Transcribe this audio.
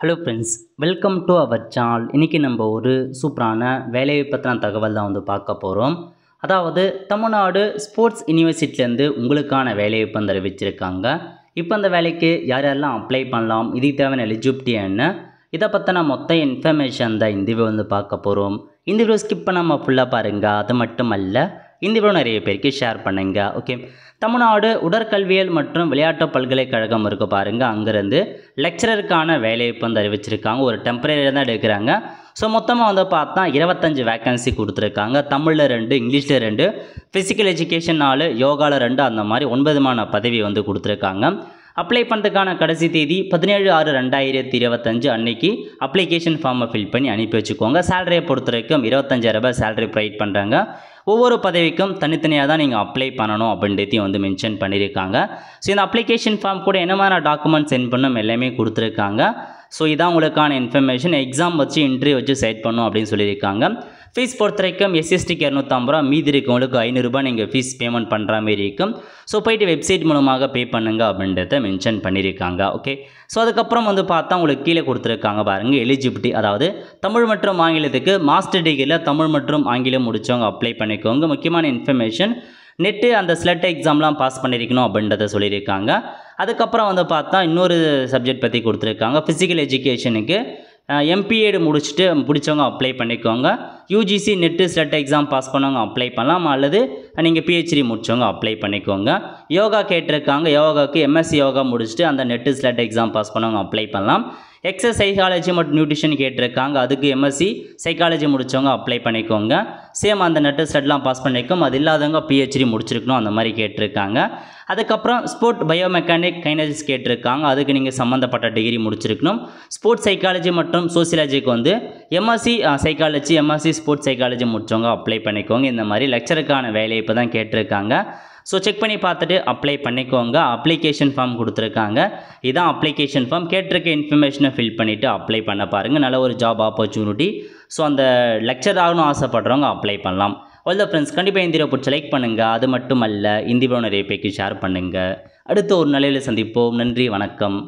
Hello friends, welcome to our channel. இன்றைக்கி நம்ம ஒரு சூப்பரான வேலையை பற்றின தகவல் தான் பார்க்க போகிறோம். அதாவது தமிழ்நாடு ஸ்போர்ட்ஸ் யூனிவர்சிட்டிலேருந்து உங்களுக்கான வேலைவாய்ப்பு அறிவிச்சிருக்காங்க. இப்போ அந்த வேலைக்கு யார் யாரெல்லாம் அப்ளை பண்ணலாம், இதுக்கு தேவையான எலிஜிபிலிட்டி என்ன, இதை பற்றின மொத்த இன்ஃபர்மேஷன் தான் இந்த வீடியோ பார்க்க போகிறோம். இந்த வீடியோ ஸ்கிப் பண்ணாமல் ஃபுல்லாக பாருங்கள். அது மட்டும் அல்ல, இந்த வீடியோ நிறைய பேருக்கு ஷேர் பண்ணுங்க. ஓகே, தமிழ்நாடு உடற்கல்வியல் மற்றும் விளையாட்டு பல்கலைக்கழகம் இருக்க பாருங்கள், அங்கேருந்து லெக்சரருக்கான வேலைவாய்ப்பு அறிவிச்சிருக்காங்க. ஒரு டெம்பரரியாக தான் எடுக்கிறாங்க. ஸோ மொத்தமாக பார்த்தா 25 வேக்கன்சி கொடுத்துருக்காங்க. தமிழில் 2, இங்கிலீஷில் 2, ஃபிசிக்கல் எஜுகேஷன் 4, யோகாவில் 2, அந்த மாதிரி 9 பதவி கொடுத்துருக்காங்க. அப்ளை பண்ணுறதுக்கான கடைசி தேதி 17/6/2025 அன்னைக்கு அப்ளிகேஷன் ஃபார்மை ஃபில் பண்ணி அனுப்பி வச்சுக்கோங்க. சேலரியை பொறுத்த வரைக்கும் 25,000 ரூபாய் சேலரி ப்ரொவைட் பண்ணுறாங்க. ஒவ்வொரு பதவிக்கும் தனித்தனியாக தான் நீங்கள் அப்ளை பண்ணணும் அப்படின்றதையும் மென்ஷன் பண்ணியிருக்காங்க. ஸோ இந்த அப்ளிகேஷன் ஃபார்ம் கூட என்ன மாதிரி டாக்குமெண்ட் சென்ட் பண்ணணும் எல்லாமே கொடுத்துருக்காங்க. ஸோ இதான் உங்களுக்கான இன்ஃபர்மேஷன். எக்ஸாம் வச்சு இன்டர்வியூ வச்சு செட் பண்ணணும் அப்படின்னு சொல்லியிருக்காங்க. ஃபீஸ் பொறுத்த வரைக்கும் எஸ்சிஎஸ்டிக்கு 250 ரூபா, மீதி இருக்கவங்களுக்கு 500 ரூபாய் நீங்கள் ஃபீஸ் பேமெண்ட் பண்ணுற மாதிரி இருக்கும். ஸோ போய்ட்டு வெப்சைட் மூலமாக பே பண்ணுங்க அப்படின்றத மென்ஷன் பண்ணியிருக்காங்க. ஓகே, ஸோ அதுக்கப்புறம் பார்த்தா உங்களுக்கு கீழே கொடுத்துருக்காங்க பாருங்கள், எலிஜிபிலிட்டி. அதாவது தமிழ் மற்றும் ஆங்கிலத்துக்கு மாஸ்டர் டிகிரியில் தமிழ் மற்றும் ஆங்கிலம் முடித்தவங்க அப்ளை பண்ணிக்கோங்க. முக்கியமான இன்ஃபர்மேஷன், நெட்டு அந்த ஸ்லெட் எக்ஸாம்லாம் பாஸ் பண்ணியிருக்கணும் அப்படின்றத சொல்லியிருக்காங்க. அதுக்கப்புறம் பார்த்தா இன்னொரு சப்ஜெக்ட் பற்றி கொடுத்துருக்காங்க. ஃபிசிக்கல் எஜுகேஷனுக்கு எம்பிஏடு முடிச்சுட்டு பிடிச்சவங்க அப்ளை பண்ணிக்கோங்க. UGC net SLET exam pass பண்ணவங்க அப்ளை பண்ணலாம், அல்லது நீங்கள் பிஹெச்டி முடித்தவங்க அப்ளை பண்ணிக்கோங்க. யோகா கேட்டிருக்காங்க. யோகாவுக்கு எம்எஸ்சி யோகா முடிச்சுட்டு அந்த நெட்டு ஸ்லெட் எக்ஸாம் பாஸ் பண்ணவங்க அப்ளை பண்ணலாம். எக்ஸசைஸ் சைக்காலஜி மற்றும் நியூட்ரிஷன் கேட்டிருக்காங்க. அதுக்கு எம்எஸ்சி சைக்காலஜி முடித்தவங்க அப்ளை பண்ணிக்கோங்க. சேம் அந்த நெட்டு ஸ்லெட்லாம் பாஸ் பண்ணிக்கும். அது இல்லாதவங்க பிஹெச்டி முடிச்சிருக்கணும், அந்த மாதிரி கேட்டிருக்காங்க. அதுக்கப்புறம் ஸ்போர்ட் பயோமெக்கானிக் கைனலிஸ்ட் கேட்டிருக்காங்க. அதுக்கு நீங்கள் சம்மந்தப்பட்ட டிகிரி முடிச்சிருக்கணும். ஸ்போர்ட்ஸ் சைக்காலஜி மற்றும் சோசியாலஜிக்கு MSc psychology, MSc sports psychology முடித்தவங்க அப்ளை பண்ணிக்கோங்க. இந்த மாதிரி லெக்சருக்கான வேலையை இப்போ தான் கேட்டிருக்காங்க. ஸோ செக் பண்ணி பார்த்துட்டு அப்ளை பண்ணிக்கோங்க. அப்ளிகேஷன் ஃபார்ம் கொடுத்துருக்காங்க. இதான் அப்ளிகேஷன் ஃபார்ம். கேட்டிருக்க இன்ஃபர்மேஷனை ஃபில் பண்ணிவிட்டு அப்ளை பண்ண பாருங்கள். நல்ல ஒரு ஜாப் ஆப்பர்ச்சுனிட்டி. ஸோ அந்த லெக்சர் ஆகணும் ஆசைப்படுறவங்க அப்ளை பண்ணலாம். ஆல் த ஃப்ரெண்ட்ஸ், கண்டிப்பாக இந்த வீடியோ பிடிச்ச லைக் பண்ணுங்கள். அது மட்டும் அல்ல, இந்த வீடியோ நிறைய பேருக்கு ஷேர் பண்ணுங்கள். அடுத்த ஒரு நிலையில் சந்திப்போம். நன்றி, வணக்கம்.